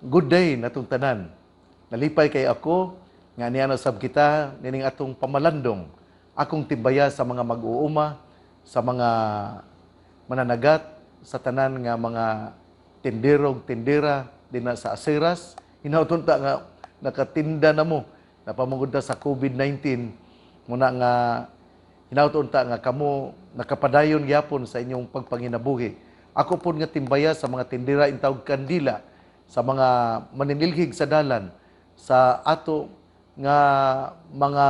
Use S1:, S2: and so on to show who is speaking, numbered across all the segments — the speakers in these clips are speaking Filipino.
S1: Good day natong tanan. Nalipay kay ako nga niya sab kita nining atong pamalandong. Akong tibaya sa mga mag-uuma, sa mga mananagat, sa tanan nga mga tindirog, tindira dinha sa Asiras. Hinautunta nga nakatinda na mo napamugod na sa COVID-19 muna nga hinautunta nga kamo nakapadayon gyapon sa inyong pagpanginabuhi. Ako pun nga timbaya sa mga tindira intawag kandila, sa mga maninilhig sa dalan, sa ato nga mga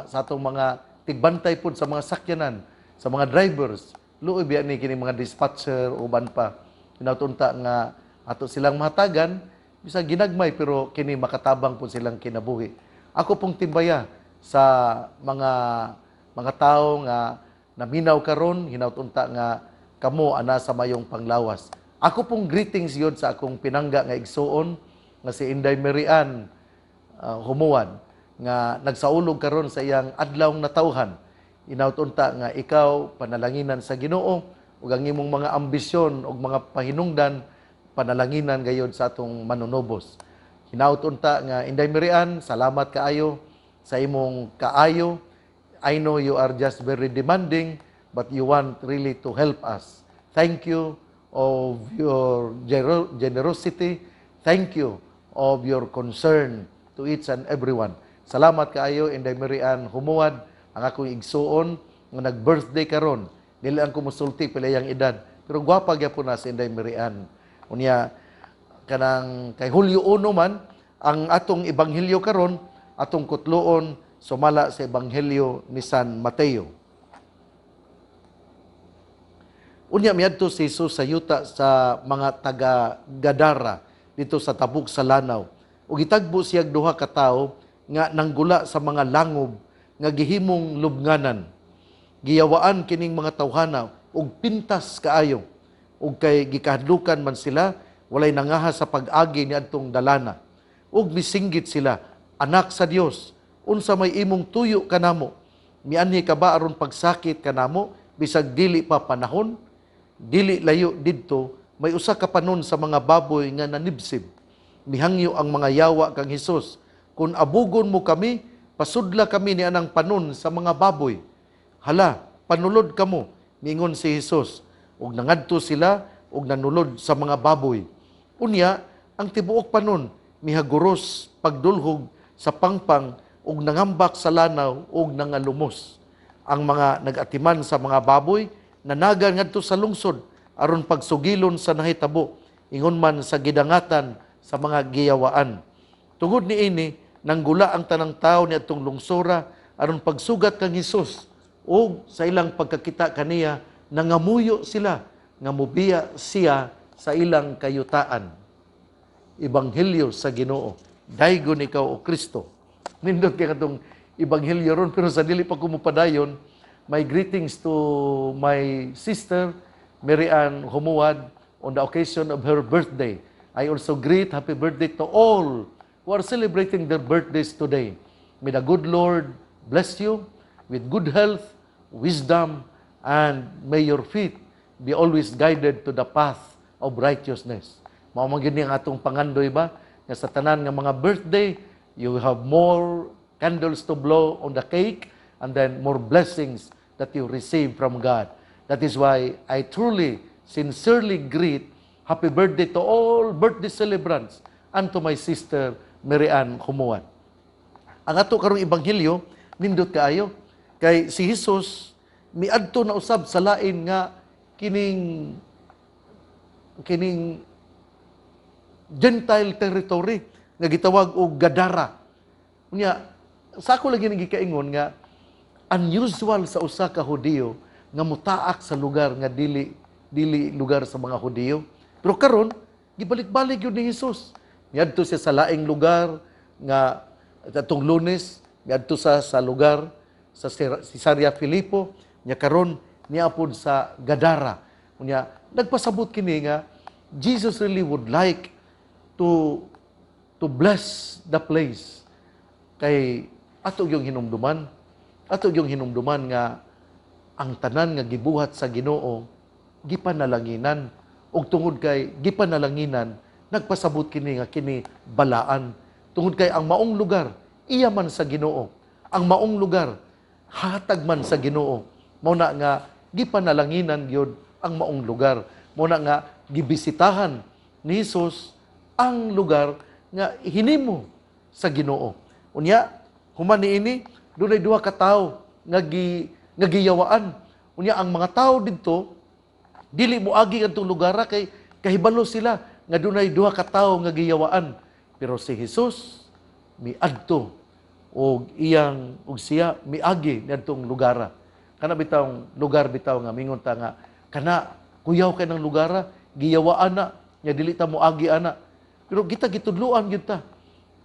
S1: sa atong mga tigbantay pud sa mga sakyanan, sa mga drivers, luoy biya ni kini mga dispatcher uban pa. Hinautunta nga ato silang mahatagan bisa ginagmay pero kini makatabang pud silang kinabuhi. Ako pong timbaya sa mga tao nga naminaw karon, hinautunta nga kamo ana sa mayong panglawas. Ako pong greetings yun sa akong pinangga nga igsuon nga si Inday Marian Humuad nga nagsaulog karon sa iyang adlawng natawhan. Hinautunta nga ikaw panalanginan sa Ginoo ug ang imong mga ambisyon ug mga pahinungdan panalanginan gayud sa atong manunubos. Hinautunta nga Inday Marian, salamat kaayo sa imong kaayo. I know you are just very demanding, but you want really to help us. Thank you of your generosity. Thank you of your concern to each and everyone. Salamat kaayo, Inday Marian Humuad, ang akong igsuon nga nag-birthday karon. Dili ang kumusulti pila yang edad, pero gwapa gyapon na si Inday Marian. Unya kanang kay Hulyo 1 man ang atong ebanghelyo karon, atong kutloon sumala sa ebanghelyo ni San Mateo. Unya miadto si Jesus sa yuta sa mga taga Gadara dito sa tabuk sa lanaw. Ug gitagbo siya duha ka tawo nga nanggula sa mga langob nga gihimong lubnganan. Giyawaan kining mga tawhana ug pintas kaayo. Ug kay gikahadlukan man sila, walay nangaha sa pag-agi niadtong dalana. Ug misinggit sila, anak sa Dios, unsa may imong tuyo kanamo? Mianhi ka ba aron pagsakit kanamo bisag dili pa panahon? Dili layo didto, may usa ka panon sa mga baboy nga nanibsib. Mihangyo ang mga yawa kang Hesus. Kung abugon mo kami, pasudla kami ni anang panon sa mga baboy. Hala, panulod kamo, mingon si Hesus. Ug nangadto sila, ug nanulod sa mga baboy. Unya, ang tibuok panon, mihaguros, pagdulhog sa pangpang, ug nangambak sa lanaw, ug nangalumos. Ang mga nagatiman sa mga baboy, nanagan ngadto sa lungsod aron pagsugilon sa nahitabo ingon man sa gidangatan sa mga giyawaan. Tungod niini nanggula ang tanang tawo niadtong lungsora aron pagsugat kang Hesus ug sa ilang pagkakita kaniya nangamuyo sila nga mobiya siya sa ilang kayutaan. Ebanghelyo sa Ginoo. Daygon ikaw o Kristo. Nindot kay katong ebanghelyo ron pero sa dili pa ko mopadayon. My greetings to my sister, Marian Humuad, on the occasion of her birthday. I also greet happy birthday to all who are celebrating their birthdays today. May the good Lord bless you with good health, wisdom, and may your feet be always guided to the path of righteousness. Mao man gini ang atong pangandoy ba? Nga sa tanan nga mga birthday, you have more candles to blow on the cake, and then more blessings that you receive from God. That is why I truly, sincerely greet happy birthday to all birthday celebrants and to my sister Marian Humuad. Ang ato karong ebanghelyo nindot kaayo kay si Jesus miadto na usab sa lain nga kining Gentile territory nga gitawag og Gadara. Unya sa ako lagi nagikaingon nga unusual sa usa ka Hudiyo nga mutaak sa lugar nga dili lugar sa mga Hudiyo. Pero karon gibalik-balik yun ni Jesus. Miadto siya sa laing lugar nga atong Lunes, miadto sa lugar sa Cesarea Filipo, nya karon niapod sa Gadara. Unya nagpasabot kini nga Jesus really would like to bless the place. Kay ato yung hinumduman nga ang tanan nga gibuhat sa Ginoo gipanalanginan ug tungod kay gipanalanginan nagpasabot kini nga kini balaan. Tungod kay ang maong lugar, iya man sa Ginoo. Ang maong lugar, hatag man sa Ginoo. Mao na nga gipanalanginan gyud ang maong lugar. Mao na nga gibisitahan ni Hesus ang lugar nga hinimo sa Ginoo. Unya, human niini dunay duha ka tawo nga giyawaan. Unya ang mga tawo didto dili moagi adtong lugar kay kahibalo sila nga dunay duha ka tawo nga giyawaan. Pero si Hesus miadto og siya miagi niadtong lugar. Kana bitawng lugar bitaw nga mingon ta nga kana kuyaw kay ng lugar giyawaan na nya dili ta moagi ana. Pero kita gitudloan gyud ta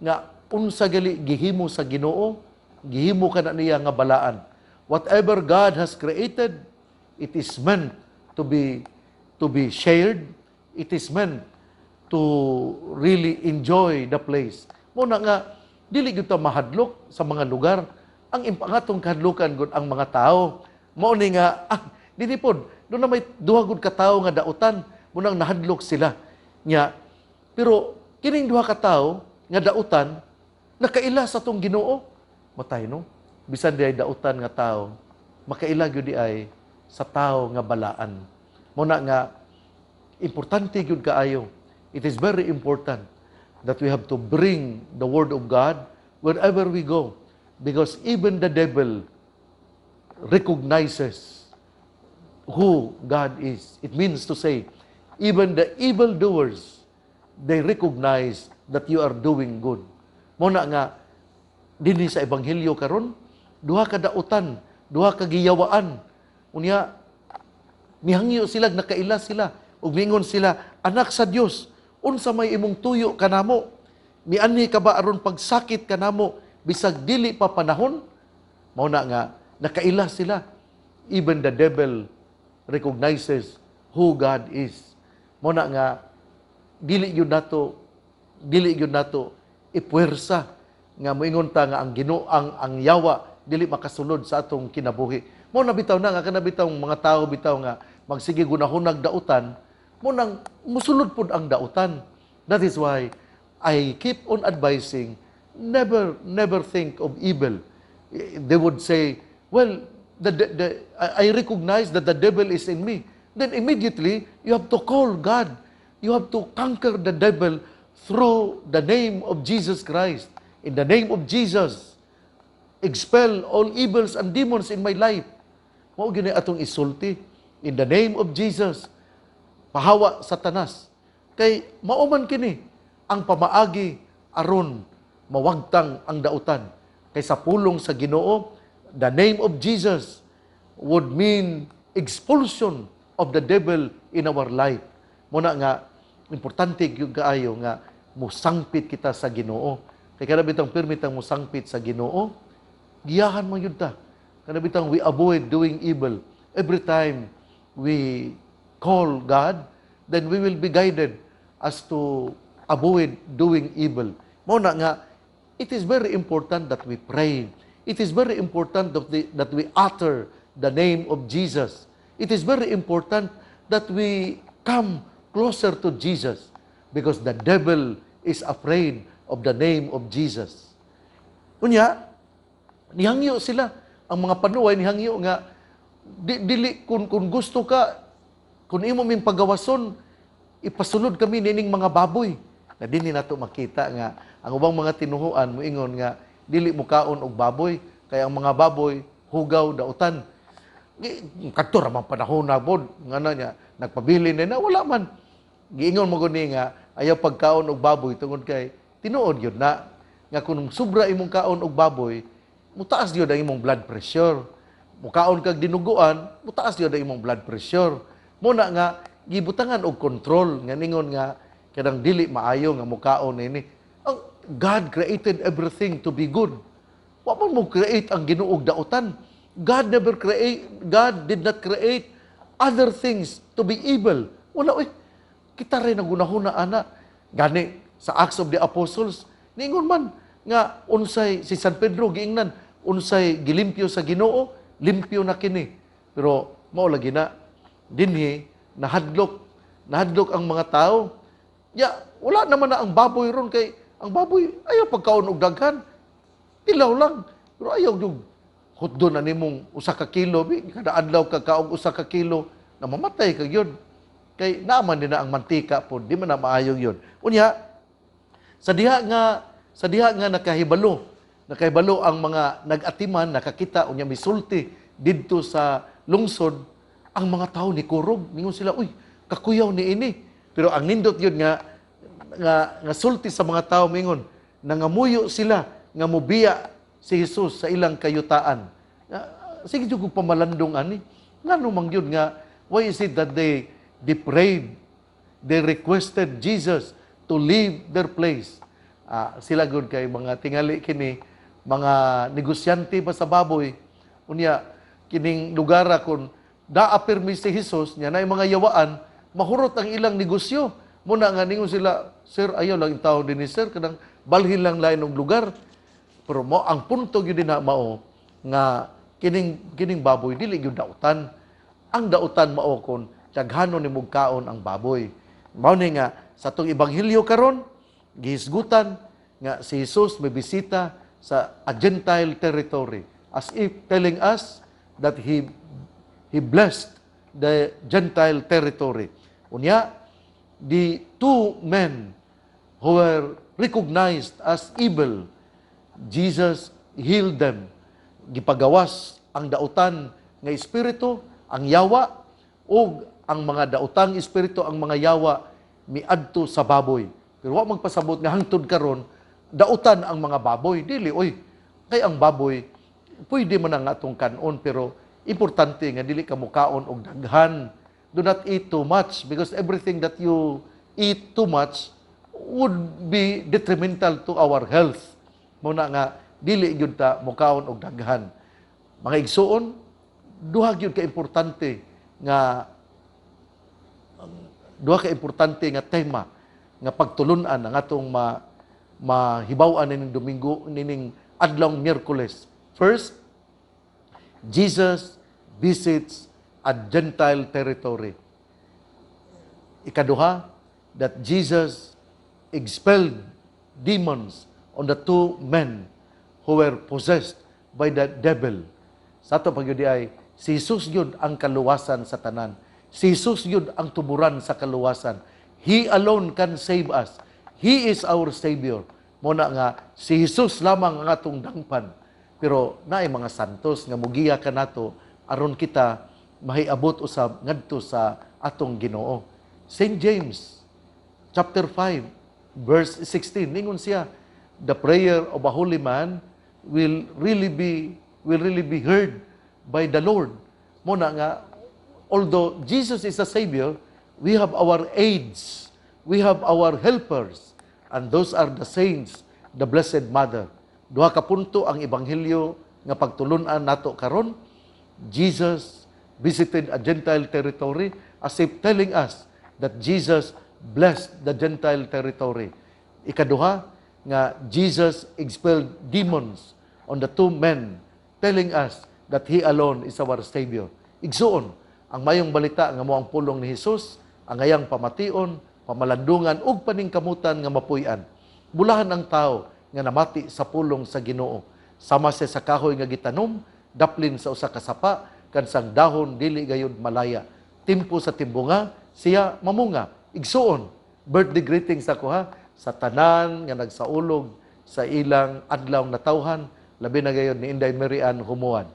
S1: nga unsa gali gihimo sa Ginoo, gihimo kana niya nga balaan. Whatever God has created, it is meant to be shared. It is meant to really enjoy the place. Mo na nga dili gyud ta mahadlok sa mga lugar. Ang impangatong kahadlukan gud ang mga tao. Mao ni nga dili pod do na may duha gud ka tawo nga dautan, munang nahadlok sila nya. Pero kining duha ka tawo nga dautan nakaila sa tong Ginoo. Matay no? Bisan di ay dautan nga tawo, makaila gyud di ay sa tawo nga balaan. Mo na nga importante gyud kaayo. It is very important that we have to bring the word of God wherever we go. Because even the devil recognizes who God is. It means to say, even the evildoers, they recognize that you are doing good. Muna nga, dinhi sa Ebanghelyo karon, duha ka dautan, duha ka giyawaan. Unya, mihangyo sila, nakaila sila, ug mingon sila, anak sa Dios, unsa may imong tuyo kanamo? Mianhi ka ba aron pagsakit kanamo? Bisag dili pa panahon? Mao na nga, nakaila sila. Even the devil recognizes who God is. Mao na nga, dili yun nato ipuwersa nga moingon ta nga ang Ginoo ang yawa dili makasulod sa atong kinabuhi. Mao na bitaw na nga kana bitaw mga tao bitaw nga magsige gunahunag dautan, mo nang musulod pud ang dautan. That is why I keep on advising, never think of evil. They would say, well, I recognize that the devil is in me. Then immediately, you have to call God. You have to conquer the devil through the name of Jesus Christ. In the name of Jesus, expel all evils and demons in my life. Mao gini atong isulti. In the name of Jesus, pahawa Satanas. Kay mauman kini ang pamaagi aron mawagtang ang dautan. Kay sa pulong sa Ginoo, the name of Jesus would mean expulsion of the devil in our life. Muna nga, importante yung kaayo nga musangpit kita sa Ginoo. Kay kada bitang permitang musangpit sa Ginoo, giyahan mo yun ta. Kada bitang we avoid doing evil. Every time we call God, then we will be guided as to avoid doing evil. Muna nga, it is very important that we pray. It is very important that we utter the name of Jesus. It is very important that we come closer to Jesus because the devil is afraid of the name of Jesus. Kunya, nihangyo sila. Ang mga panuway nihangyo nga, dili kung gusto ka, kung imo ming pagawason, ipasulod kami nining mga baboy. Na dini nato makita nga, ang ubang mga tinuhuan, moingon nga, dili mo kaon og baboy, kaya ang mga baboy, hugaw, dautan. Kadto ra man panahon na bod, nga na niya, nagpabili na wala man. Giingon mo guni nga, ayaw pagkaon og baboy, tungod kay, tinuod yun na, nga kung sobra imong kaon og baboy, mutaas yun ang imong blood pressure. Mukaon kag dinuguan, mutaas yun ang imong blood pressure. Muna nga, gibutangan og control, nga ningon nga, kadang dili maayo nga mukaon ini. God created everything to be good. Wa man mo create ang Ginoo og dautan. God did not create other things to be evil. Wala kita rin nagunahuna ana. Gani sa Acts of the Apostles, ningon man nga unsay si San Pedro giingnan, unsay gilimpyo sa Ginoo, limpyo na kini. Pero mao lagi na dinhi nahadlok ang mga tao Ya, wala naman na ang baboy ron kay ang baboy ayaw pagkaon og daghan. Ilaw lang. Pero ayaw yung hutdo na nimong usa ka kilo, kada adlaw ka kaog usa ka kilo, na mamatay ka yun. Kay naman din na ang mantika po, di man na maayo yun. Unya, sa diha nga nakahibalo ang mga nag-atiman, nakakita, unya misulti didto sa lungsod, ang mga tao ni kurog, ningon sila, uy, kakuyaw ni ini. Pero ang nindot yun nga sulti sa mga tao mingon, nangamuyo sila nga mubiya si Jesus sa ilang kayutaan. Sige jud kog pamalandong ani. Ngano man yun nga, why is it that they prayed, they requested Jesus to leave their place? Sila gud kay mga tingali kini, mga negosyante ba sa baboy. Unya, kining lugara kung daapirmi si Jesus, niya na yung mga yawaan, mahurot ang ilang negosyo. Muna nga ningon sila, sir, ayaw lang yung tao din ni sir, kadang balhin lang lain ng lugar. Pero mo, ang punto yun din na mao, nga kining baboy, dili yung dautan. Ang dautan mao kon daghanon ni mugkaon ang baboy. Mao ni nga, sa itong Ebanghelyo karon gihisgutan, nga si Jesus may bisita sa a Gentile territory. As if telling us that He blessed the Gentile territory. Unya, the two men who were recognized as evil, Jesus healed them. Gipagawas ang dautan nga espiritu, ang yawa, o ang mga dautang espiritu, ang mga yawa, miadto sa baboy. Pero wa magpasabot nga hangtod karon dautan ang mga baboy. Dili, oy, kay ang baboy, pwede man ang atong kanon, pero importante nga dili ka mukaon og daghan. Do not eat too much because everything that you eat too much would be detrimental to our health. Muna nga dili gyud ta mukaon og daghan. Mga igsuon, duha gyud ka importante nga tema nga pagtulun-an ang atong mahibaw-an nining Domingo, nining adlawng Miyerkules. First, Jesus visits a Gentile territory. Ikaduha, that Jesus expelled demons on the two men who were possessed by the devil. Sa ato pagyudi ay, si Jesus yun ang kaluwasan sa tanan. Si Jesus yun ang tuburan sa kaluwasan. He alone can save us. He is our Savior. Muna nga, si Jesus lamang ang atong dangpan. Pero naay mga santos nga mugiya ka nato aron kita mahiabot usab ngadto sa atong Ginoo. St. James chapter 5 verse 16 ningon siya, the prayer of a holy man will really be heard by the Lord. Muna nga, although Jesus is a Savior, we have our aids, we have our helpers, and those are the saints, the Blessed Mother. Duha ka punto ang Ebanghelyo nga pagtulun-an nato karon. Jesus visited a Gentile territory as if telling us that Jesus blessed the Gentile territory. Ikaduha, nga Jesus expelled demons on the two men, telling us that He alone is our Savior. Igsuon, ang mayong balita nga mo ang pulong ni Jesus, ang ayang pamation, pamalandungan, ug paningkamutan nga mapuy-an. Bulahan ang tao nga namati sa pulong sa Ginoo. Sama siya sa kahoy nga gitanom, daplin sa usa ka sapa, kansang dahon dili gayud malaya. Timpo sa timbunga, siya mamunga. Igsuon, birthday greetings ako ha, sa tanan nga nagsaulog sa ilang adlaw na tawhan, labi na gayud ni Inday Marian Humuan.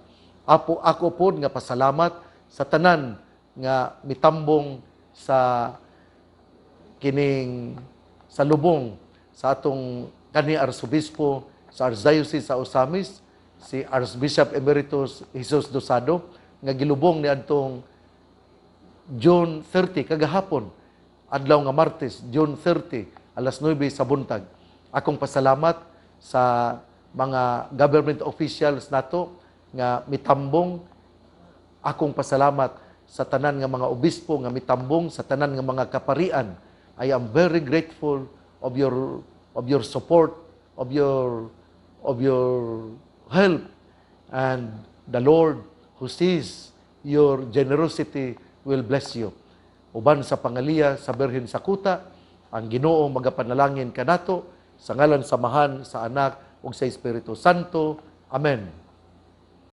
S1: Ako po nga pasalamat sa tanan nga mitambong sa kining sa lubong sa atong kani Arsobispo sa Archdiocese sa Osamis, si Archbishop Emeritus Jesus Dosado, nga gilubong ni adtong June 30 kagahapon, adlaw nga Martes, June 30 alas 9 sa buntag. Akong pasalamat sa mga government officials nato nga mitambong. Akong pasalamat sa tanan nga mga obispo nga mitambong, sa tanan nga mga kaparian. I am very grateful of your support, of your help, and the Lord who sees your generosity will bless you. Uban sa pangaliya sa Birhen sa Kuta, Ang Ginoo magapanalangin kanato sa ngalan samahan sa Anak ug sa Espiritu Santo. Amen.